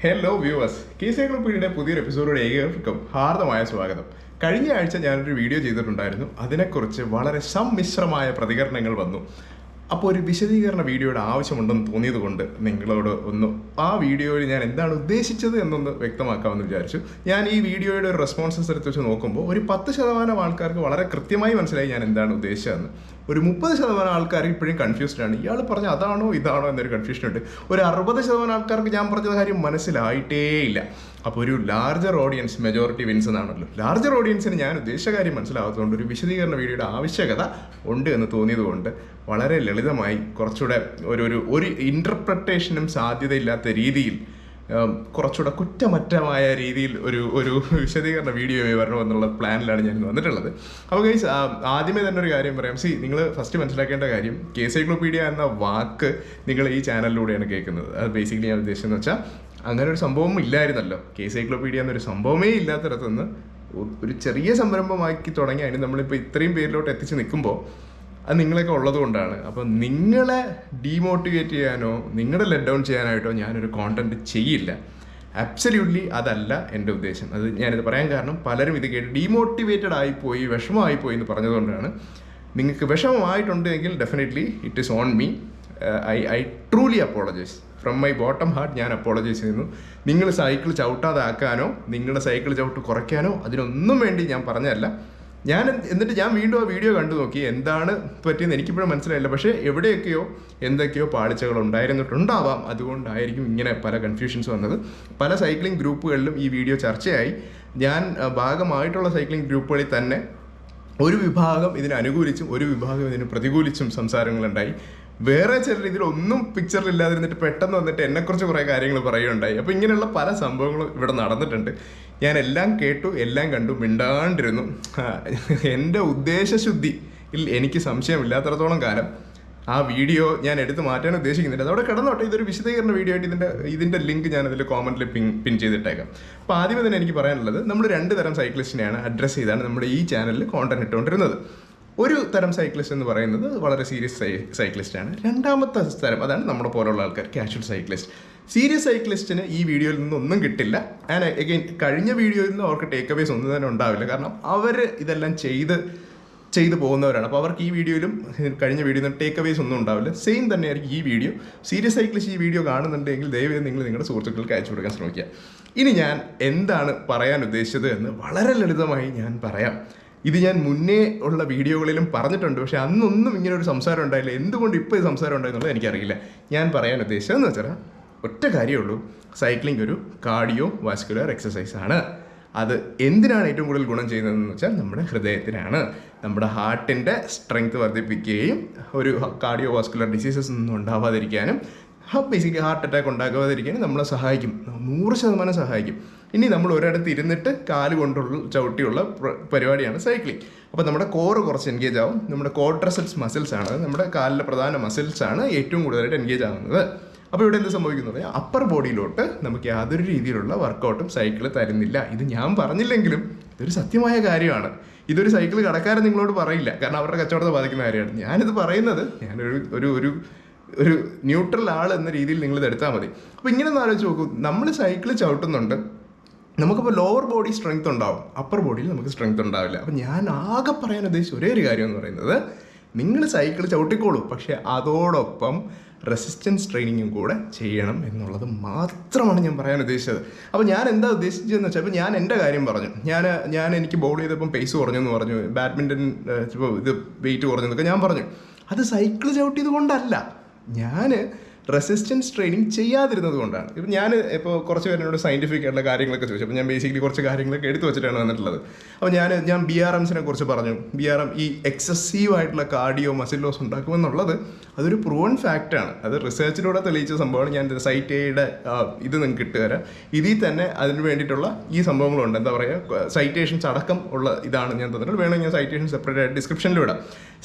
Hello viewers, കേസൈക്ലോപീഡിയയുടെ പുതിയൊരു എപ്പിസോഡിലൂടെ ഏവർക്കും ഹാർദമായ സ്വാഗതം. കഴിഞ്ഞ ആഴ്ച ഞാനൊരു വീഡിയോ ചെയ്തിട്ടുണ്ടായിരുന്നു. അതിനെക്കുറിച്ച് വളരെ സമ്മിശ്രമായ പ്രതികരണങ്ങൾ വന്നു. അപ്പോൾ ഒരു വിശദീകരണ വീഡിയോയുടെ ആവശ്യമുണ്ടെന്ന് തോന്നിയത് കൊണ്ട് നിങ്ങളോട് ആ വീഡിയോയിൽ ഞാൻ എന്താണ് ഉദ്ദേശിച്ചത് എന്നൊന്ന് വ്യക്തമാക്കാമെന്ന് വിചാരിച്ചു. ഞാൻ ഈ വീഡിയോയുടെ ഒരു റെസ്പോൺസസ് എടുത്ത് വെച്ച് നോക്കുമ്പോൾ ഒരു 10% ആൾക്കാർക്ക് വളരെ കൃത്യമായി മനസ്സിലായി ഞാൻ എന്താണ് ഉദ്ദേശിച്ചതെന്ന്. ഒരു 30% ആൾക്കാർ ഇപ്പോഴും കൺഫ്യൂസ്ഡ് ആണ്. ഇയാൾ പറഞ്ഞ അതാണോ ഇതാണോ എന്നൊരു കൺഫ്യൂഷൻ ഉണ്ട്. ഒരു 60% ആൾക്കാർക്ക് ഞാൻ പറഞ്ഞ കാര്യം മനസ്സിലായിട്ടേ ഇല്ല. അപ്പോൾ ഒരു ലാർജർ ഓഡിയൻസ് മെജോറിറ്റി വിൻസ് എന്നാണല്ലോ. ലാർജർ ഓഡിയൻസിന് ഞാൻ ഉദ്ദേശിച്ച കാര്യം മനസ്സിലാകാത്തതുകൊണ്ട് ഒരു വിശദീകരണ വീഡിയോയുടെ ആവശ്യകത ഉണ്ട് എന്ന് തോന്നിയതുകൊണ്ട് വളരെ ലളിതമായി കുറച്ചുകൂടെ ഒരു ഇൻ്റർപ്രട്ടേഷനും സാധ്യതയില്ലാത്ത രീതിയിൽ കുറച്ചുകൂടെ കുറ്റമറ്റമായ രീതിയിൽ ഒരു വിശദീകരണ വീഡിയോ വരണമെന്നുള്ള പ്ലാനിലാണ് ഞാൻ വന്നിട്ടുള്ളത്. അപ്പോൾ ഗൈസ്, ആദ്യമേ തന്നെ ഒരു കാര്യം പറയാം. നിങ്ങൾ ഫസ്റ്റ് മനസ്സിലാക്കേണ്ട കാര്യം, കേസൈക്ലോപീഡിയ എന്ന വാക്ക് നിങ്ങൾ ഈ ചാനലിലൂടെയാണ് കേൾക്കുന്നത്. അത് ബേസിക്കലി ഞാൻ ഉദ്ദേശിച്ചതെന്ന് വെച്ചാൽ അങ്ങനെ ഒരു സംഭവം ഇല്ലായിരുന്നല്ലോ. കേസൈക്ലോപീഡിയ എന്നൊരു സംഭവമേ ഇല്ലാത്തിടത്ത് നിന്ന് ഒരു ചെറിയ സംരംഭമാക്കി തുടങ്ങി അതിന് നമ്മളിപ്പോൾ ഇത്രയും പേരിലോട്ട് എത്തിച്ച് നിൽക്കുമ്പോൾ അത് നിങ്ങളൊക്കെ ഉള്ളത് കൊണ്ടാണ്. അപ്പം നിങ്ങളെ ഡീമോട്ടിവേറ്റ് ചെയ്യാനോ നിങ്ങളെ ലെറ്റ് ഡൗൺ ചെയ്യാനായിട്ടോ ഞാനൊരു കോണ്ടന്റ് ചെയ്യില്ല. അബ്സല്യൂട്ട്ലി അതല്ല എൻ്റെ ഉദ്ദേശം. അത് ഞാനിത് പറയാൻ കാരണം പലരും ഇത് കേട്ട് ഡീമോട്ടിവേറ്റഡ് ആയിപ്പോയി, വിഷമമായിപ്പോയി എന്ന് പറഞ്ഞതുകൊണ്ടാണ്. നിങ്ങൾക്ക് വിഷമമായിട്ടുണ്ടെങ്കിൽ definitely it is on me. I truly apologise from my bottom heart. ഞാൻ അപ്പോളജൈസ് ചെയ്യുന്നു. നിങ്ങൾ സൈക്കിൾ ചവിട്ടാതാക്കാനോ നിങ്ങളുടെ സൈക്കിൾ ചവിട്ട് കുറയ്ക്കാനോ അതിനൊന്നും വേണ്ടി ഞാൻ പറഞ്ഞതല്ല. എന്നിട്ട് ഞാൻ വീണ്ടും ആ വീഡിയോ കണ്ടു നോക്കി എന്താണ് പറ്റിയെന്ന് എനിക്കിപ്പോഴും മനസ്സിലായില്ല. പക്ഷേ എവിടെയൊക്കെയോ എന്തൊക്കെയോ പാളിച്ചകൾ ഉണ്ടായിരുന്നിട്ടുണ്ടാവാം. അതുകൊണ്ടായിരിക്കും ഇങ്ങനെ പല കൺഫ്യൂഷൻസ് വന്നത്. പല സൈക്ലിംഗ് ഗ്രൂപ്പുകളിലും ഈ വീഡിയോ ചർച്ചയായി. ഞാൻ ഭാഗമായിട്ടുള്ള സൈക്ലിംഗ് ഗ്രൂപ്പുകളിൽ തന്നെ ഒരു വിഭാഗം ഇതിനെ അനുകൂലിച്ചും ഒരു വിഭാഗം ഇതിന് പ്രതികൂലിച്ചും സംസാരങ്ങളുണ്ടായി. വേറെ ചിലർ ഇതിലൊന്നും പിക്ചറിലില്ലാതിരുന്നിട്ട് പെട്ടെന്ന് വന്നിട്ട് എന്നെക്കുറിച്ച് കുറേ കാര്യങ്ങൾ പറയുകയുണ്ടായി. അപ്പോൾ ഇങ്ങനെയുള്ള പല സംഭവങ്ങളും ഇവിടെ നടന്നിട്ടുണ്ട്. ഞാൻ എല്ലാം കേട്ടു, എല്ലാം കണ്ടു, മിണ്ടാണ്ടിരുന്നു. എൻ്റെ ഉദ്ദേശശുദ്ധിയിൽ എനിക്ക് സംശയമില്ലാത്തിടത്തോളം കാലം ആ വീഡിയോ ഞാൻ എടുത്ത് മാറ്റാൻ ഉദ്ദേശിക്കുന്നില്ല. അതവിടെ കിടന്നോട്ടെ. ഇതൊരു വിശദീകരണ വീഡിയോ ആയിട്ട് ഇതിൻ്റെ ലിങ്ക് ഞാനതിൽ കോമൻറ്റിൽ പിൻ ചെയ്തിട്ടേക്കാം. അപ്പോൾ ആദ്യമേ തന്നെ എനിക്ക് പറയാനുള്ളത്, നമ്മൾ 2 തരം സൈക്ലിസ്റ്റിനെയാണ് അഡ്രസ്സ് ചെയ്താണ് നമ്മുടെ ഈ ചാനലിൽ കോണ്ടന്റ് ഇട്ടുകൊണ്ടിരുന്നത്. ഒരു തരം സൈക്ലിസ്റ്റ് എന്ന് പറയുന്നത് വളരെ സീരിയസ് സൈക്ലിസ്റ്റാണ്. രണ്ടാമത്തെ തരം അതാണ് നമ്മുടെ പോലുള്ള ആൾക്കാർ, കാഷ്വൽ സൈക്ലിസ്റ്റ്. സീരിയസ് സൈക്ലിസ്റ്റിന് ഈ വീഡിയോയിൽ നിന്നൊന്നും കിട്ടില്ല. ആൻഡ് എഗെയിൻ കഴിഞ്ഞ വീഡിയോയിൽ നിന്ന് അവർക്ക് ടേക്ക് അവേസ് ഒന്നും തന്നെ ഉണ്ടാവില്ല. കാരണം അവർ ഇതെല്ലാം ചെയ്ത് പോകുന്നവരാണ്. അപ്പോൾ അവർക്ക് ഈ വീഡിയോയിലും കഴിഞ്ഞ വീഡിയോയിൽ ടേക്ക് അവേസ് ഒന്നും ഉണ്ടാവില്ല. സെയിം തന്നെയായിരിക്കും ഈ വീഡിയോ. സീരിയസ് സൈക്ലിസ്റ്റ് ഈ വീഡിയോ കാണുന്നുണ്ടെങ്കിൽ ദയവായി നിങ്ങൾ നിങ്ങളുടെ സുഹൃത്തുക്കൾക്ക് അയച്ചു കൊടുക്കാൻ ശ്രമിക്കുക. ഇനി ഞാൻ എന്താണ് പറയാൻ ഉദ്ദേശിച്ചത് എന്ന് വളരെ ലളിതമായി ഞാൻ പറയാം. ഇത് ഞാൻ മുന്നേ ഉള്ള വീഡിയോകളിലും പറഞ്ഞിട്ടുണ്ട്. പക്ഷേ അന്നൊന്നും ഇങ്ങനെ ഒരു സംസാരം ഉണ്ടായില്ല. എന്തുകൊണ്ട് ഇപ്പോൾ ഈ സംസാരം ഉണ്ടായെന്നുള്ളത് എനിക്കറിയില്ല. ഞാൻ പറയാൻ ഉദ്ദേശിച്ചതെന്ന് വെച്ചാൽ ഒറ്റ കാര്യമേ ഉള്ളൂ. സൈക്ലിംഗ് ഒരു കാർഡിയോ വാസ്കുലർ എക്സസൈസ് ആണ്. അത് എന്തിനാണ് ഏറ്റവും കൂടുതൽ ഗുണം ചെയ്യുന്നതെന്ന് വെച്ചാൽ നമ്മുടെ ഹൃദയത്തിനാണ്. നമ്മുടെ ഹാർട്ടിൻ്റെ സ്ട്രെങ്ത് വർദ്ധിപ്പിക്കുകയും ഒരു കാർഡിയോ വാസ്കുലർ ഡിസീസസ് ഒന്നും ഉണ്ടാവാതിരിക്കാനും ബേസിക്കലി ഹാർട്ട് അറ്റാക്ക് ഉണ്ടാകാതിരിക്കാനും നമ്മളെ സഹായിക്കും. 100% സഹായിക്കും. ഇനി നമ്മൾ ഒരിടത്ത് ഇരുന്നിട്ട് കാല് കൊണ്ടുള്ള ചവിട്ടിയുള്ള പരിപാടിയാണ് സൈക്ലിംഗ്. അപ്പോൾ നമ്മുടെ കോറ് കുറച്ച് എൻഗേജ് ആവും. നമ്മുടെ ക്വാഡ്രസെപ്സ് മസിൽസ് ആണ്, നമ്മുടെ കാലിലെ പ്രധാന മസിൽസാണ് ഏറ്റവും കൂടുതലായിട്ട് എൻഗേജ് ആവുന്നത്. അപ്പോൾ ഇവിടെ എന്ത് സംഭവിക്കുന്നത്, അപ്പർ ബോഡിയിലോട്ട് നമുക്ക് യാതൊരു രീതിയിലുള്ള വർക്കൗട്ടും സൈക്കിൾ തരുന്നില്ല. ഇത് ഞാൻ പറഞ്ഞില്ലെങ്കിലും ഇതൊരു സത്യമായ കാര്യമാണ്. ഇതൊരു സൈക്കിൾ കടക്കാരൻ നിങ്ങളോട് പറയില്ല, കാരണം അവരുടെ കച്ചവടത്തെ ബാധിക്കുന്ന കാര്യമാണ്. ഞാനിത് പറയുന്നത് ഒരു ന്യൂട്രൽ ആൾ എന്ന രീതിയിൽ നിങ്ങളിത് എടുത്താൽ മതി. അപ്പോൾ ഇങ്ങനെ ഒന്ന് ആലോചിച്ച് നോക്കൂ. നമ്മൾ സൈക്കിൾ ചവിട്ടുന്നുണ്ട്, നമുക്കിപ്പോൾ ലോവർ ബോഡി സ്ട്രെങ്ത് ഉണ്ടാവും, അപ്പർ ബോഡിയിൽ നമുക്ക് സ്ട്രെങ്ത് ഉണ്ടാവില്ല. അപ്പം ഞാൻ ആകെ പറയാൻ ഉദ്ദേശിച്ച ഒരേ ഒരു കാര്യം എന്ന് പറയുന്നത്, നിങ്ങൾ സൈക്കിൾ ചവിട്ടിക്കോളൂ, പക്ഷേ അതോടൊപ്പം റെസിസ്റ്റൻസ് ട്രെയിനിങ്ങും കൂടെ ചെയ്യണം എന്നുള്ളത് മാത്രമാണ് ഞാൻ പറയാൻ ഉദ്ദേശിച്ചത്. അപ്പോൾ ഞാൻ എന്താ ഉദ്ദേശിച്ചതെന്ന് വെച്ചാൽ, ഇപ്പോൾ ഞാൻ എൻ്റെ കാര്യം പറഞ്ഞു. എനിക്ക് ബോൾ ചെയ്തപ്പം പേസ് കുറഞ്ഞെന്ന് പറഞ്ഞു, ബാഡ്മിൻ്റൺ ഇത് വെയിറ്റ് കുറഞ്ഞെന്നൊക്കെ ഞാൻ പറഞ്ഞു. അത് സൈക്കിൾ ചവിട്ടിയത് കൊണ്ടല്ല, ഞാൻ റെസിസ്റ്റൻസ് ട്രെയിനിങ് ചെയ്യാതിരുന്നത് കൊണ്ടാണ്. ഇപ്പം ഞാൻ കുറച്ച് പേരോട് സയൻറ്റിഫിക് ആയിട്ടുള്ള കാര്യങ്ങളൊക്കെ ചോദിച്ചു. അപ്പോൾ ഞാൻ ബേസിക്കലി കുറച്ച് കാര്യങ്ങളൊക്കെ എടുത്തു വെച്ചിട്ടാണ് വന്നിട്ടുള്ളത്. അപ്പോൾ ഞാൻ BRMസിനെ കുറിച്ച് പറഞ്ഞു. BRM ഈ എക്സസീവായിട്ടുള്ള കാർഡിയോ മസിൽ ലോസ് ഉണ്ടാക്കുമെന്നുള്ളത് അതൊരു പ്രൂവൺ ഫാക്റ്റാണ്. അത് റിസർച്ചിലൂടെ തെളിയിച്ച സംഭവമാണ്. ഞാൻ സൈറ്റ് എയുടെ ഇത് നിങ്ങൾക്ക് ഇട്ടുതരാം. ഇതിൽ തന്നെ അതിന് വേണ്ടിയിട്ടുള്ള ഈ സംഭവങ്ങളുണ്ട്. എന്താ പറയുക, സൈറ്റേഷൻസ് അടക്കം ഉള്ള ഇതാണ് ഞാൻ തന്നിട്ടുള്ളത്. വേണമെങ്കിൽ ഞാൻ സൈറ്റേഷൻ സെപ്പറേറ്റ് ആയിട്ട് ഡിസ്ക്രിപ്ഷനിൽ വിടാം.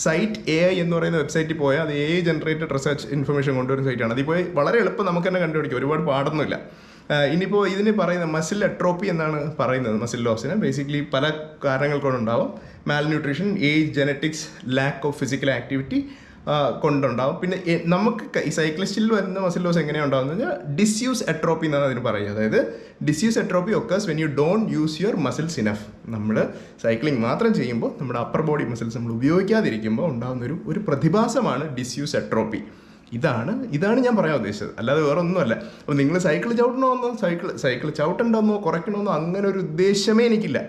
സൈറ്റ് AI എന്ന് പറയുന്ന വെബ്സൈറ്റിൽ പോയാൽ അത് AI ജനറേറ്റഡ് റിസർച്ച് ഇൻഫർമേഷൻ കൊണ്ടുവരുന്ന സൈറ്റാണ്. അതിൽ പോയി വളരെ എളുപ്പം നമുക്ക് തന്നെ കണ്ടുപിടിക്കും, ഒരുപാട് പാടൊന്നുമില്ല. ഇനിയിപ്പോൾ ഇതിന് പറയുന്ന മസിൽ അട്രോപ്പി എന്നാണ് പറയുന്നത്. മസിൽ ലോസിന് ബേസിക്കലി പല കാരണങ്ങൾ കൊണ്ടുണ്ടാവും. Malnutrition, age, genetics, lack of physical activity, കൊണ്ടുണ്ടാവും. പിന്നെ നമുക്ക് ഈ സൈക്ലിസ്റ്റിൽ വരുന്ന മസിൽ ലോസ് എങ്ങനെയാണ് ഉണ്ടാകുന്നത് വെച്ചാൽ ഡിസ്യൂസ് എട്രോപ്പി എന്നാണ് അതിന് പറയുക. അതായത് disuse atrophy occurs when you don't use your muscles enough. നമ്മൾ സൈക്ലിംഗ് മാത്രം ചെയ്യുമ്പോൾ നമ്മുടെ അപ്പർ ബോഡി മസിൽസ് നമ്മൾ ഉപയോഗിക്കാതിരിക്കുമ്പോൾ ഉണ്ടാകുന്ന ഒരു പ്രതിഭാസമാണ് ഡിസ്യൂസ് എട്രോപ്പി. ഇതാണ് ഞാൻ പറയാൻ ഉദ്ദേശിച്ചത്, അല്ലാതെ വേറെ ഒന്നുമല്ല. അപ്പോൾ നിങ്ങൾ സൈക്കിൾ ചവിട്ടണമെന്നോ സൈക്കിൾ ചവിട്ടണ്ടെന്നോ കുറയ്ക്കണമെന്നോ അങ്ങനെ ഒരു ഉദ്ദേശമേ എനിക്കില്ല.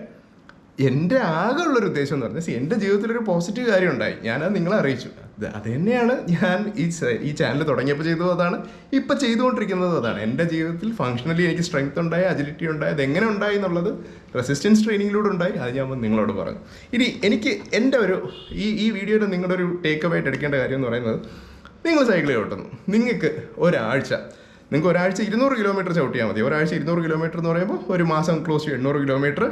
എൻ്റെ ആകെ ഉള്ളൊരു ഉദ്ദേശം എന്ന് പറഞ്ഞാൽ എൻ്റെ ജീവിതത്തിലൊരു പോസിറ്റീവ് കാര്യം ഉണ്ടായി, ഞാനത് നിങ്ങളെ അറിയിച്ചു. അത് തന്നെയാണ് ഞാൻ ഈ ചാനൽ തുടങ്ങിയപ്പോൾ ചെയ്തത്, അതാണ് ഇപ്പം ചെയ്തുകൊണ്ടിരിക്കുന്നത്. അതാണ് എൻ്റെ ജീവിതത്തിൽ ഫങ്ഷണലി എനിക്ക് സ്ട്രെങ്ത് ഉണ്ടായി, അജിലിറ്റി ഉണ്ടായി. അതെങ്ങനെ ഉണ്ടായി എന്നുള്ളത് റെസിസ്റ്റൻസ് ട്രെയിനിങ്ങിലൂടെ ഉണ്ടായി. അത് ഞാൻ നിങ്ങളോട് പറഞ്ഞു. ഇനി എനിക്ക് എൻ്റെ ഈ വീഡിയോയുടെ നിങ്ങളുടെ ഒരു ടേക്ക് അവേ ആയിട്ട് എടുക്കേണ്ട കാര്യം എന്ന് പറയുന്നത്, നിങ്ങൾ സൈക്കിൾ ചവിട്ടുന്നു, നിങ്ങൾക്ക് ഒരാഴ്ച 200 കിലോമീറ്റർ ചവിട്ടിയാൽ മതി. ഒരാഴ്ച 200 കിലോമീറ്റർ എന്ന് പറയുമ്പോൾ ഒരു മാസം ക്ലോസ് ടു 800 കിലോമീറ്റർ.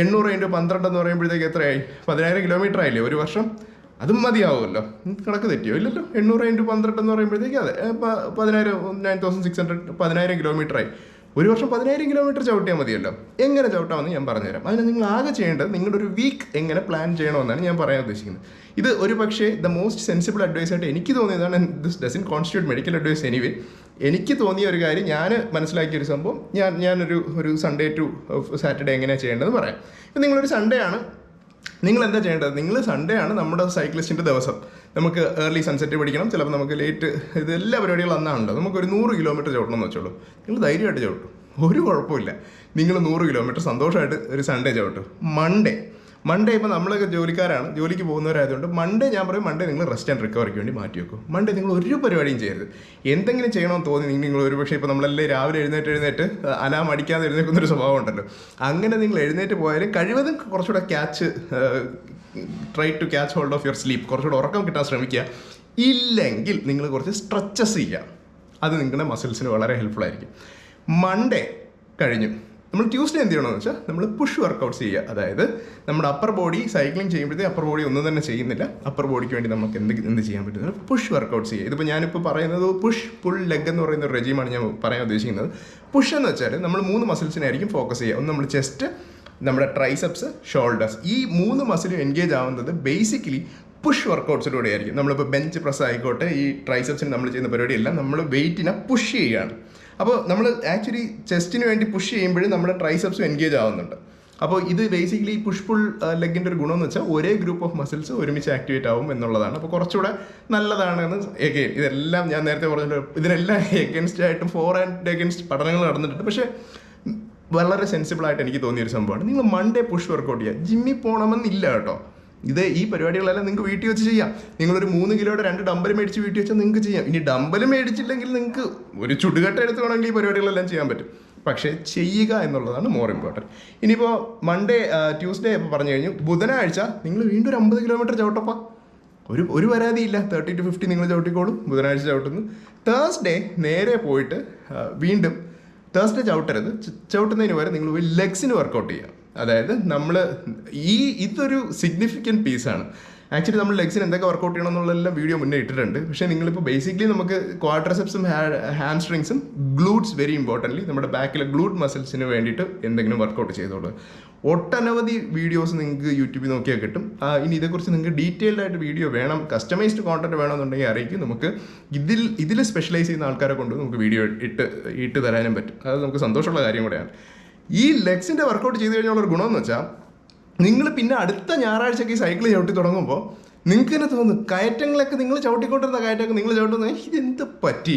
800 × 12 എന്ന് പറയുമ്പോഴത്തേക്ക് എത്രയായി? 10,000 കിലോമീറ്റർ ആയില്ലേ ഒരു വർഷം? അതും മതിയാവുമല്ലോ. കണക്ക് തെറ്റിയോ? ഇല്ലല്ലോ. 800 × 12 എന്ന് പറയുമ്പോഴത്തേക്ക് അതെ 9,600 10,000 കിലോമീറ്റർ ആയി. ഒരു വർഷം 10,000 കിലോമീറ്റർ ചവിട്ടിയാൽ മതിയല്ലോ. എങ്ങനെ ചവിട്ടാമെന്ന് ഞാൻ പറഞ്ഞുതരാം. അതിന് നിങ്ങൾ ആകെ ചെയ്യേണ്ടത് നിങ്ങളുടെ ഒരു വീക്ക് എങ്ങനെ പ്ലാൻ ചെയ്യണമെന്നാണ് ഞാൻ പറയാൻ ഉദ്ദേശിക്കുന്നത്. ഇത് ഒരു പക്ഷേ ദ മോസ്റ്റ് സെൻസിബിൾ അഡ്വൈസ് ആയിട്ട് എനിക്ക് തോന്നിയതാണ്. This doesn't constitute medical advice anyway. എനിക്ക് തോന്നിയ ഒരു കാര്യം, ഞാൻ മനസ്സിലാക്കിയ ഒരു സംഭവം, ഞാനൊരു സൺഡേ ടു സാറ്റർഡേ എങ്ങനെയാണ് ചെയ്യേണ്ടതെന്ന് പറയാം. ഇപ്പം നിങ്ങളൊരു സൺഡേ ആണ്, നിങ്ങൾ എന്താ ചെയ്യേണ്ടത്? നിങ്ങൾ സൺഡേ ആണ് നമ്മുടെ സൈക്ലിസ്റ്റിൻ്റെ ദിവസം. നമുക്ക് ഏർലി സൺസെറ്റ് പഠിക്കണം, ചിലപ്പോൾ നമുക്ക് ലേറ്റ്, ഇത് എല്ലാ പരിപാടികളും അന്നാണല്ലോ. നമുക്കൊരു 100 കിലോമീറ്റർ ചവിട്ടണം എന്ന് വെച്ചോളൂ. നിങ്ങൾ ധൈര്യമായിട്ട് ചവിട്ടും, ഒരു കുഴപ്പമില്ല. നിങ്ങൾ 100 കിലോമീറ്റർ സന്തോഷമായിട്ട് ഒരു സൺഡേ ചവിട്ടും. മൺഡേ ഇപ്പോൾ നമ്മളൊക്കെ ജോലിക്കാരാണ്, ജോലിക്ക് പോകുന്നവരായതുകൊണ്ട് മൺഡേ ഞാൻ പറയും, മൺഡേ നിങ്ങൾ റെസ്റ്റ് ആൻഡ് റിക്കവറിക്ക് വേണ്ടി മാറ്റി വെക്കും. മൺഡേ നിങ്ങൾ ഒരു പരിപാടിയും ചെയ്യരുത്. എന്തെങ്കിലും ചെയ്യണമെന്ന് തോന്നി നിങ്ങൾ ഒരു പക്ഷേ ഇപ്പോൾ നമ്മളെല്ലാം രാവിലെ എഴുന്നേറ്റ് അലാം അടിക്കാതെ എഴുന്നേൽക്കുന്നൊരു സ്വഭാവം ഉണ്ടല്ലോ, അങ്ങനെ നിങ്ങൾ എഴുന്നേറ്റ് പോയാലും കഴിവതും കുറച്ചുകൂടെ try to catch hold of your sleep, കുറച്ചുകൂടെ ഉറക്കം കിട്ടാൻ ശ്രമിക്കുക. ഇല്ലെങ്കിൽ നിങ്ങൾ കുറച്ച് സ്ട്രെച്ചസ് ചെയ്യുക. അത് നിങ്ങളുടെ മസിൽസിന് വളരെ ഹെൽപ്ഫുൾ ആയിരിക്കും. മൺഡേ കഴിഞ്ഞു, നമ്മൾ ട്യൂസ്ഡേ എന്ത് ചെയ്യണമെന്ന് വെച്ചാൽ നമ്മൾ പുഷ് വർക്കൗട്ട്സ് ചെയ്യുക. അതായത് നമ്മുടെ അപ്പർ ബോഡി സൈക്ലിംഗ് ചെയ്യുമ്പോഴത്തേക്ക് അപ്പർ ബോഡി ഒന്നും തന്നെ ചെയ്യുന്നില്ല. അപ്പർ ബോഡിക്ക് വേണ്ടി നമുക്ക് എന്ത് ചെയ്യാൻ പറ്റുന്നത്? പുഷ് വർക്കൗട്ട്സ് ചെയ്യുക. ഇതിപ്പോൾ ഞാനിപ്പോൾ പറയുന്നത് പുഷ് പുൾ ലെഗ് എന്ന് പറയുന്ന ഒരു റെജീമാണ് ഞാൻ പറയാൻ ഉദ്ദേശിക്കുന്നത്. പുഷ് എന്ന് വെച്ചാൽ നമ്മൾ 3 മസിൽസിനായിരിക്കും ഫോക്കസ് ചെയ്യുക. ഒന്ന് നമ്മൾ ചെസ്റ്റ്, നമ്മുടെ ട്രൈസെപ്സ്, ഷോൾഡേഴ്സ്. ഈ 3 മസിലും എൻഗേജ് ആവുന്നത് ബേസിക്കലി പുഷ് വർക്കൗട്ട്സിലൂടെ ആയിരിക്കും. നമ്മളിപ്പോൾ ബെഞ്ച് പ്രസ് ആയിക്കോട്ടെ, ഈ ട്രൈസെപ്സിന് നമ്മൾ ചെയ്യുന്ന പരിപാടിയെല്ലാം നമ്മൾ വെയിറ്റിനെ പുഷ് ചെയ്യുകയാണ്. അപ്പോൾ നമ്മൾ ആക്ച്വലി ചെസ്റ്റിന് വേണ്ടി പുഷ് ചെയ്യുമ്പോഴും നമ്മുടെ ട്രൈസെപ്സും എൻഗേജ് ആവുന്നുണ്ട്. അപ്പോൾ ഇത് ബേസിക്കലി പുഷ് പുൾ ലെഗിൻ്റെ ഒരു ഗുണമെന്ന് വെച്ചാൽ ഒരേ ഗ്രൂപ്പ് ഓഫ് മസിൽസ് ഒരുമിച്ച് ആക്ടിവേറ്റ് ആവും എന്നുള്ളതാണ്. അപ്പോൾ കുറച്ചുകൂടെ നല്ലതാണെന്ന് എഗെയിൻ, ഇതെല്ലാം ഞാൻ നേരത്തെ പറഞ്ഞിട്ട് ഇതിനെല്ലാം എഗൻസ്റ്റ് ആയിട്ടും ഫോർ ആൻഡ് എഗൻസ്റ്റ് പഠനങ്ങൾ നടന്നിട്ടുണ്ട്. പക്ഷേ വളരെ സെൻസിബിളായിട്ട് എനിക്ക് തോന്നിയൊരു സംഭവമാണ്, നിങ്ങൾ മൺഡേ പുഷ് വർക്കൗട്ട് ചെയ്യുക. ജിമ്മിൽ പോകണമെന്നില്ല കേട്ടോ. ഈ പരിപാടികളെല്ലാം നിങ്ങൾക്ക് വീട്ടിൽ വെച്ച് ചെയ്യാം. നിങ്ങളൊരു 3 കിലോയുടെ 2 ഡമ്പൽ മേടിച്ച് വീട്ടിൽ വെച്ചാൽ നിങ്ങൾക്ക് ചെയ്യാം. ഇനി ഡമ്പൽ മേടിച്ചില്ലെങ്കിൽ നിങ്ങൾക്ക് ഒരു ചുടുകട്ട എടുത്ത് വേണമെങ്കിൽ ഈ പരിപാടികളെല്ലാം ചെയ്യാൻ പറ്റും. പക്ഷേ ചെയ്യുക എന്നുള്ളതാണ് മോർ ഇമ്പോർട്ടൻറ്റ്. ഇനിയിപ്പോൾ മൺഡേ ട്യൂസ്ഡേ ഇപ്പോൾ പറഞ്ഞു കഴിഞ്ഞു. ബുധനാഴ്ച നിങ്ങൾ വീണ്ടും ഒരു 50 കിലോമീറ്റർ ചവിട്ടപ്പാ, ഒരു പരാതിയില്ല. 30 to 50 നിങ്ങൾ ചവിട്ടിക്കോളും. ബുധനാഴ്ച ചവിട്ടുന്നു. തേഴ്സ്ഡേ നേരെ പോയിട്ട് വീണ്ടും തേഴ്സ്ഡേ ചവിട്ടരുത്. ചവിട്ടുന്നതിന് പകരം നിങ്ങൾ പോയി ലെഗ്സിന് വർക്കൗട്ട് ചെയ്യുക. അതായത് ഇതൊരു സിഗ്നിഫിക്കൻറ്റ് പീസാണ്. ആക്ച്വലി നമ്മൾ ലെഗ്സിന് എന്തൊക്കെ വർക്കൗട്ട് ചെയ്യണം എന്നുള്ളതെല്ലാം വീഡിയോ മുന്നേ ഇട്ടിട്ടുണ്ട്. പക്ഷേ നിങ്ങളിപ്പോൾ ബേസിക്കലി നമുക്ക് ക്വാഡ്രസെപ്സും ഹാംസ്ട്രിങ്സും ഗ്ലൂട്ട്സ് വെരി ഇമ്പോർട്ടൻ്റ്ലി നമ്മുടെ ബാക്കിലെ ഗ്ലൂട്ട് മസിൽസിന് വേണ്ടിയിട്ട് എന്തെങ്കിലും വർക്കൗട്ട് ചെയ്തോളൂ. ഒട്ടനവധി വീഡിയോസ് നിങ്ങൾക്ക് യൂട്യൂബിൽ നോക്കിയാൽ കിട്ടും. ഇനി ഇതേക്കുറിച്ച് നിങ്ങൾക്ക് ഡീറ്റെയിൽഡ് ആയിട്ട് വീഡിയോ വേണം, കസ്റ്റമൈസ്ഡ് കോണ്ടന്റ് വേണമെന്നുണ്ടെങ്കിൽ അറിയിക്കും. നമുക്ക് ഇതിൽ സ്പെഷ്യലൈസ് ചെയ്യുന്ന ആൾക്കാരെ കൊണ്ട് നമുക്ക് വീഡിയോ ഇട്ട് തരാനും പറ്റും. അത് നമുക്ക് സന്തോഷമുള്ള കാര്യം കൂടെയാണ്. ഈ ലെഗ്സിൻ്റെ വർക്കൗട്ട് ചെയ്ത് കഴിഞ്ഞുള്ളൊരു ഗുണമെന്ന് വെച്ചാൽ നിങ്ങൾ പിന്നെ അടുത്ത ഞായറാഴ്ചയ്ക്ക് ഈ സൈക്കിൾ ചവിട്ടി തുടങ്ങുമ്പോൾ നിങ്ങൾക്ക് തന്നെ തോന്നും, കയറ്റങ്ങളൊക്കെ നിങ്ങൾ ചവിട്ടിക്കൊണ്ടിരുന്ന കയറ്റമൊക്കെ നിങ്ങൾ ചവിട്ടുന്നത് ഇതെന്ത് പറ്റി,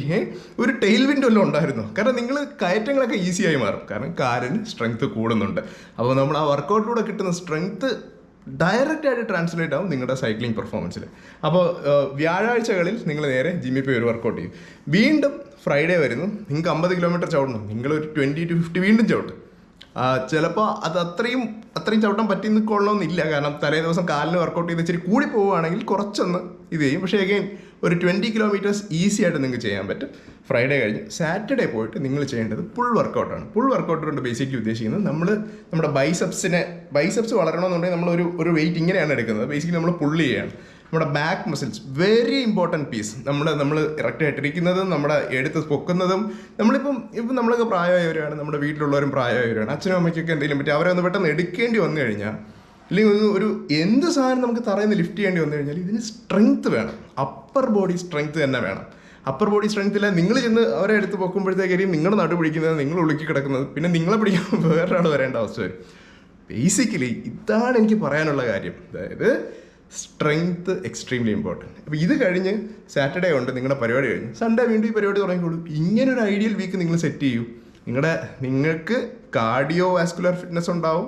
ഒരു ടെയിൽ വിൻഡ് വല്ലതും ഉണ്ടായിരുന്നു. കാരണം നിങ്ങൾ കയറ്റങ്ങളൊക്കെ ഈസിയായി മാറും, കാരണം കാലിന് സ്ട്രെങ്ത് കൂടുന്നുണ്ട്. അപ്പോൾ നമ്മൾ ആ വർക്കൗട്ടിലൂടെ കിട്ടുന്ന സ്ട്രെങ്ത് ഡയറക്റ്റായിട്ട് ട്രാൻസ്ലേറ്റ് ആവും നിങ്ങളുടെ സൈക്ലിംഗ് പെർഫോമൻസിൽ. അപ്പോൾ വ്യാഴാഴ്ചകളിൽ നിങ്ങൾ നേരെ ജിമ്മിൽ പോയി ഒരു വർക്കൗട്ട് ചെയ്യും. വീണ്ടും ഫ്രൈഡേ വരുന്നു, നിങ്ങൾക്ക് 50 കിലോമീറ്റർ ചവിടണം. നിങ്ങളൊരു 20 to 50 വീണ്ടും ചവിട്ടും. ചിലപ്പോൾ അത് അത്രയും ചവിട്ടാൻ പറ്റി നിൽക്കൊള്ളണമെന്നില്ല. കാരണം തലേ ദിവസം കാലിന് വർക്കൗട്ട് ചെയ്ത് ഇച്ചിരി കൂടി പോവുകയാണെങ്കിൽ കുറച്ചൊന്ന് ഇത് ചെയ്യും. പക്ഷേ അഗെയിൻ ഒരു 20 കിലോമീറ്റേഴ്സ് ഈസി ആയിട്ട് നിങ്ങൾക്ക് ചെയ്യാൻ പറ്റും. ഫ്രൈഡേ കഴിഞ്ഞ് സാറ്റർഡേ പോയിട്ട് നിങ്ങൾ ചെയ്യേണ്ടത് പുൾ വർക്കൗട്ടാണ്. പുൾ വർക്കൗട്ട് കൊണ്ട് ബേസിക്കലി ഉദ്ദേശിക്കുന്നത് നമ്മുടെ ബൈസെപ്സ് വളരണമെന്നുണ്ടെങ്കിൽ നമ്മൾ ഒരു വെയിറ്റ് ഇങ്ങനെയാണ് എടുക്കുന്നത്. ബേസിക്കലി നമ്മൾ പുള്ള് ചെയ്യുകയാണ്. നമ്മുടെ back muscles very important piece. നമ്മൾ ഇറക്റ്റായിട്ടിരിക്കുന്നതും നമ്മുടെ എടുത്ത് പൊക്കുന്നതും. ഇപ്പം നമ്മളൊക്കെ പ്രായമായവരാണ്, നമ്മുടെ വീട്ടിലുള്ളവരും പ്രായമായവരാണ്, അച്ഛനും അമ്മയ്ക്കൊക്കെ എന്തെങ്കിലും പറ്റി അവരെ ഒന്ന് പെട്ടെന്ന് എടുക്കേണ്ടി വന്നു കഴിഞ്ഞാൽ ഇല്ലെങ്കിൽ ഒരു എന്ത് സാധനം നമുക്ക് തറയിൽ നിന്ന് ലിഫ്റ്റ് ചെയ്യേണ്ടി വന്നു കഴിഞ്ഞാൽ ഇതിന് സ്ട്രെങ്ത് വേണം, അപ്പർ ബോഡി സ്ട്രെങ്ത് തന്നെ വേണം. അപ്പർ ബോഡി സ്ട്രെങ്ത്തില്ല നിങ്ങൾ ചെന്ന് അവരെ എടുത്ത് പൊക്കുമ്പോഴത്തേക്കായിരിക്കും നിങ്ങളുടെ നടു പിടിക്കുന്നത്, നിങ്ങൾ ഒളുക്കി കിടക്കുന്നത്, പിന്നെ നിങ്ങളെ പിടിക്കാൻ വേറൊരാൾ വരേണ്ട അവസ്ഥ വരും. ബേസിക്കലി ഇതാണ് എനിക്ക് പറയാനുള്ള കാര്യം. അതായത് സ്ട്രെങ്ത് എക്സ്ട്രീംലി ഇമ്പോർട്ടൻറ്റ്. അപ്പോൾ ഇത് കഴിഞ്ഞ് സാറ്റർഡേ ഉണ്ട് നിങ്ങളുടെ പരിപാടി കഴിഞ്ഞ്, സൺഡേ വീണ്ടും ഈ പരിപാടി തുടങ്ങിക്കോളൂ. ഇങ്ങനൊരു ഐഡിയൽ വീക്ക് നിങ്ങൾ സെറ്റ് ചെയ്യൂ. നിങ്ങൾക്ക് കാർഡിയോ വാസ്കുലർ ഫിറ്റ്നസ് ഉണ്ടാവും,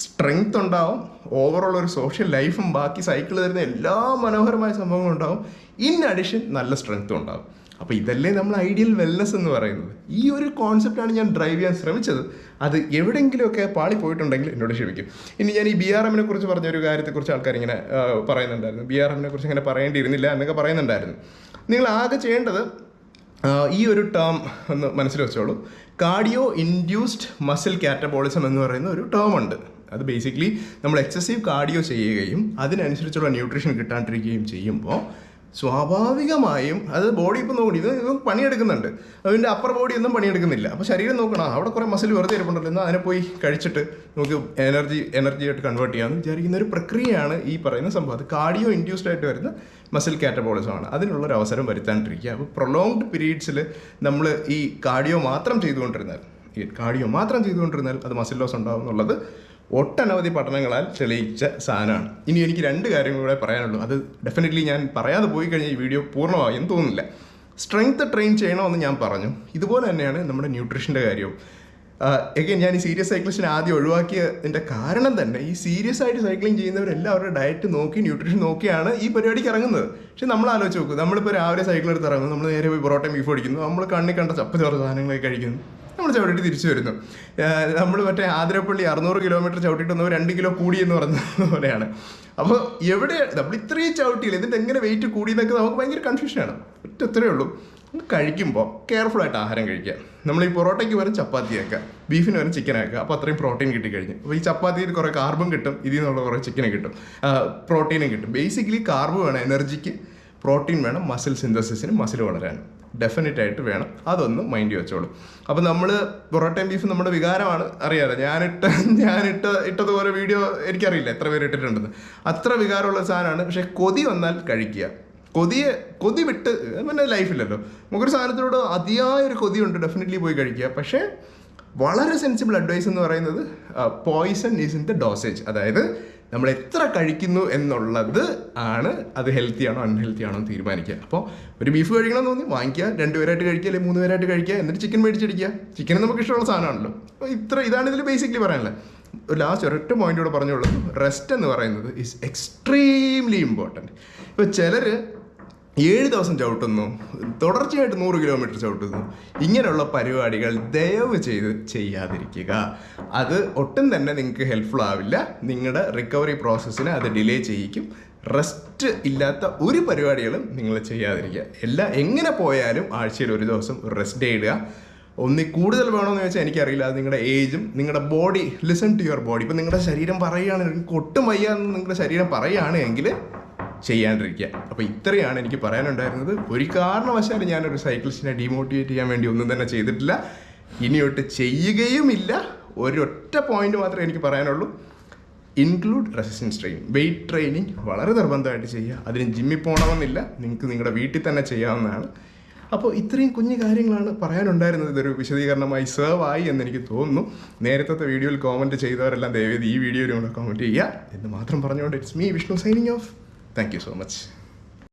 സ്ട്രെങ്ത് ഉണ്ടാവും, ഓവറോൾ ഒരു സോഷ്യൽ ലൈഫും ബാക്കി സൈക്കിൾ തരുന്ന എല്ലാ മനോഹരമായ സംഭവങ്ങളും ഉണ്ടാവും. ഇൻ അഡീഷൻ നല്ല സ്ട്രെങ്ത്തും ഉണ്ടാവും. അപ്പോൾ ഇതല്ലേ നമ്മൾ ഐഡിയൽ വെൽനെസ് എന്ന് പറയുന്നത്. ഈ ഒരു കോൺസെപ്റ്റാണ് ഞാൻ ഡ്രൈവ് ചെയ്യാൻ ശ്രമിച്ചത്. അത് എവിടെയെങ്കിലുമൊക്കെ പാളി പോയിട്ടുണ്ടെങ്കിൽ എന്നോട് ക്ഷമിക്കും. ഇനി ഞാൻ ഈ BRM കുറിച്ച് പറഞ്ഞൊരു കാര്യത്തെക്കുറിച്ച് ആൾക്കാർ ഇങ്ങനെ പറയുന്നുണ്ടായിരുന്നു. BRM കുറിച്ച് ഇങ്ങനെ പറയേണ്ടിയിരുന്നില്ല എന്നൊക്കെ പറയുന്നുണ്ടായിരുന്നു. നിങ്ങൾ ആകെ ചെയ്യേണ്ടത് ഈ ഒരു ടേം ഒന്ന് മനസ്സിൽ വെച്ചോളൂ. കാർഡിയോ ഇൻഡ്യൂസ്ഡ് മസിൽ കാറ്റബോളിസം എന്ന് പറയുന്ന ഒരു ടേം ഉണ്ട്. അത് ബേസിക്കലി നമ്മൾ എക്സസീവ് കാർഡിയോ ചെയ്യുകയും അതിനനുസരിച്ചുള്ള ന്യൂട്രീഷൻ കിട്ടാണ്ടിരിക്കുകയും ചെയ്യുമ്പോൾ സ്വാഭാവികമായും അത് ബോഡി ഇപ്പം നോക്കി ഇത് പണിയെടുക്കുന്നുണ്ട്, അതിൻ്റെ അപ്പർ ബോഡി ഒന്നും പണിയെടുക്കുന്നില്ല. അപ്പോൾ ശരീരം നോക്കണം, അവിടെ കുറേ മസിൽ വെറുതെ ഇരിപ്പുണ്ടല്ലോ, എന്നാൽ അതിനെ പോയി കഴിച്ചിട്ട് നമുക്ക് എനർജിയായിട്ട് കൺവേർട്ട് ചെയ്യാമെന്ന് വിചാരിക്കുന്ന ഒരു പ്രക്രിയയാണ് ഈ പറയുന്ന സംഭവം. അത് കാർഡിയോ ഇൻഡ്യൂസ്ഡ് ആയിട്ട് വരുന്ന മസിൽ കാറ്റബോളിസമാണ്. അതിനുള്ളൊരു അവസരം വരുത്താണ്ടിരിക്കുക. അപ്പോൾ പ്രൊലോങ്ഡ് പീരീഡ്സിൽ നമ്മൾ ഈ കാർഡിയോ മാത്രം ചെയ്തുകൊണ്ടിരുന്നാൽ അത് മസിൽ ലോസ് ഉണ്ടാവും എന്നുള്ളത് ഒട്ടനവധി പഠനങ്ങളാൽ തെളിയിച്ച സാധനമാണ്. ഇനി എനിക്ക് 2 കാര്യങ്ങൾ കൂടെ പറയാനുള്ളൂ. അത് ഡെഫിനറ്റ്ലി ഞാൻ പറയാതെ പോയി കഴിഞ്ഞാൽ ഈ വീഡിയോ പൂർണ്ണമായും തോന്നുന്നില്ല. സ്ട്രെങ്ത് ട്രെയിൻ ചെയ്യണമെന്ന് ഞാൻ പറഞ്ഞു. ഇതുപോലെ തന്നെയാണ് നമ്മുടെ ന്യൂട്രീഷൻ്റെ കാര്യവും. എഗെയിൻ ഞാൻ ഈ സീരിയസ് സൈക്ലിസ്റ്റിനെ ആദ്യം ഒഴിവാക്കിയതിൻ്റെ കാരണം തന്നെ ഈ സീരിയസ് ആയിട്ട് സൈക്ലിംഗ് ചെയ്യുന്നവരെല്ലാം അവരുടെ ഡയറ്റ് നോക്കി ന്യൂട്രീഷൻ നോക്കിയാണ് ഈ പരിപാടിക്ക് ഇറങ്ങുന്നത്. പക്ഷെ നമ്മൾ ആലോചിച്ച് നോക്കും, നമ്മളിപ്പോൾ രാവിലെ സൈക്കിൾ എടുത്ത് ഇറങ്ങുന്നു, നമ്മൾ നേരെ പോയി പൊറോട്ടയും ബീഫ് അടിക്കുന്നു, നമ്മൾ കണ്ണി കണ്ട ചപ്പ് ചോറ് സാധനങ്ങളൊക്കെ കഴിക്കുന്നു, നമ്മൾ ചവിട്ടിട്ട് തിരിച്ചു വരുന്നു. നമ്മൾ മറ്റേ ആതിരപ്പള്ളി 600 കിലോമീറ്റർ ചവിട്ടിട്ട് 2 കിലോ കൂടി എന്ന് പറഞ്ഞ പോലെയാണ്. അപ്പോൾ നമ്മൾ ഇത്രയും ചവിട്ടിയില്ല, ഇതിൻ്റെ എങ്ങനെ വെയിറ്റ് കൂടിയെന്നൊക്കെ നമുക്ക് ഭയങ്കര കൺഫ്യൂഷനാണ്. ഇത്രയേ ഉള്ളൂ. കഴിക്കുമ്പോൾ കെയർഫുള്ളായിട്ട് ആഹാരം കഴിക്കുക. നമ്മൾ ഈ പൊറോട്ടയ്ക്ക് വരും ചപ്പാത്തി ആക്കുക, ബീഫിന് വരും ചിക്കൻ ആക്കുക. അപ്പോൾ അത്രയും പ്രോട്ടീൻ കിട്ടിക്കഴിഞ്ഞു. അപ്പോൾ ഈ ചപ്പാത്തിയിൽ കുറേ കാർബും കിട്ടും, ഇതിൽ നിന്നുള്ള കുറേ ചിക്കനും കിട്ടും, പ്രോട്ടീനും കിട്ടും. ബേസിക്കലി കാർബ് വേണം എനർജിക്ക്, പ്രോട്ടീൻ വേണം മസിൽ സിന്തസിസിന്, മസിൽ വളരാനും ഡെഫിനറ്റ് ആയിട്ട് വേണം. അതൊന്ന് മൈൻഡ് വെച്ചോളൂ. അപ്പോൾ നമ്മൾ പൊറോട്ടയും ബീഫും നമ്മുടെ വികാരമാണ്, അറിയാലോ. ഇട്ടതുപോലെ വീഡിയോ എനിക്കറിയില്ല എത്ര പേര് ഇട്ടിട്ടുണ്ടെന്ന്. അത്ര വികാരമുള്ള സാധനമാണ്. പക്ഷേ കൊതി വന്നാൽ കഴിക്കുക. കൊതി വിട്ട് പിന്നെ ലൈഫില്ലല്ലോ. നമുക്കൊരു സാധനത്തിനോട് അതിയായൊരു കൊതിയുണ്ട്, ഡെഫിനറ്റ്ലി പോയി കഴിക്കുക. പക്ഷേ വളരെ സെൻസിബിൾ അഡ്വൈസ് എന്ന് പറയുന്നത് poison is in the dosage. അതായത് നമ്മൾ എത്ര കഴിക്കുന്നു എന്നുള്ളത് ആണ് അത് ഹെൽത്തി ആണോ അൺഹെൽത്തി ആണോ എന്ന് തീരുമാനിക്കുക. അപ്പോൾ ഒരു ബീഫ് കഴിക്കണമെന്ന് തോന്നി വാങ്ങിക്കുക, 2 പേരായിട്ട് കഴിക്കുക അല്ലെങ്കിൽ 3 പേരായിട്ട് കഴിക്കുക, എന്നിട്ട് ചിക്കൻ മേടിച്ചടിക്കുക. ചിക്കൻ നമുക്ക് ഇഷ്ടമുള്ള സാധനമാണല്ലോ. അപ്പോൾ ഇതാണ് ഇതിൽ ബേസിക്കലി പറയാനുള്ളത്. ഒരു ലാസ്റ്റ് ഒരൊറ്റ പോയിന്റ് കൂടെ പറഞ്ഞുള്ളൂ. റെസ്റ്റ് എന്ന് പറയുന്നത് ഈസ് എക്സ്ട്രീംലി ഇമ്പോർട്ടൻറ്റ്. ഇപ്പോൾ ചിലർ 7 ദിവസം ചവിട്ടുന്നു, തുടർച്ചയായിട്ട് 100 കിലോമീറ്റർ ചവിട്ടുന്നു. ഇങ്ങനെയുള്ള പരിപാടികൾ ദയവ് ചെയ്ത് ചെയ്യാതിരിക്കുക. അത് ഒട്ടും തന്നെ നിങ്ങൾക്ക് ഹെൽപ്ഫുൾ ആവില്ല. നിങ്ങളുടെ റിക്കവറി പ്രോസസ്സിനെ അത് ഡിലേ ചെയ്യിക്കും. റെസ്റ്റ് ഇല്ലാത്ത ഒരു പരിപാടികളും നിങ്ങൾ ചെയ്യാതിരിക്കുക. എങ്ങനെ പോയാലും ആഴ്ചയിൽ 1 ദിവസം ഒരു റെസ്റ്റ് ഡേ ഇടുക. ഒന്നിൽ കൂടുതൽ വേണമെന്ന് ചോദിച്ചാൽ എനിക്കറിയില്ല. അത് നിങ്ങളുടെ ഏജും നിങ്ങളുടെ body, listen to your body. ഇപ്പം നിങ്ങളുടെ ശരീരം പറയുകയാണ്, നിങ്ങൾക്ക് ഒട്ടും വയ്യാന്ന് നിങ്ങളുടെ ശരീരം പറയുകയാണെങ്കിൽ ചെയ്യാണ്ടിരിക്കുക. അപ്പോൾ ഇത്രയാണ് എനിക്ക് പറയാനുണ്ടായിരുന്നത്. ഒരു കാരണവശാലും ഞാനൊരു സൈക്ലിസ്റ്റിനെ ഡീമോട്ടിവേറ്റ് ചെയ്യാൻ വേണ്ടി ഒന്നും തന്നെ ചെയ്തിട്ടില്ല, ഇനിയൊട്ട് ചെയ്യുകയുമില്ല. ഒരൊറ്റ പോയിന്റ് മാത്രമേ എനിക്ക് പറയാനുള്ളൂ. Include resistance training, wait training വളരെ നിർബന്ധമായിട്ട് ചെയ്യുക. അതിന് ജിമ്മിൽ പോകണമെന്നില്ല, നിങ്ങൾക്ക് നിങ്ങളുടെ വീട്ടിൽ തന്നെ ചെയ്യാവുന്നതാണ്. അപ്പോൾ ഇത്രയും കുഞ്ഞു കാര്യങ്ങളാണ് പറയാനുണ്ടായിരുന്നത്. ഇതൊരു വിശദീകരണമായി സെർവ് ആയി എന്നെനിക്ക് തോന്നുന്നു. നേരത്തെ വീഡിയോയിൽ കോമൻറ്റ് ചെയ്തവരെല്ലാം ദയവേത് ഈ വീഡിയോയിലും കൂടെ കോമൻറ്റ് ചെയ്യുക എന്ന് മാത്രം പറഞ്ഞുകൊണ്ട് it's me Vishnu signing off. Thank you so much.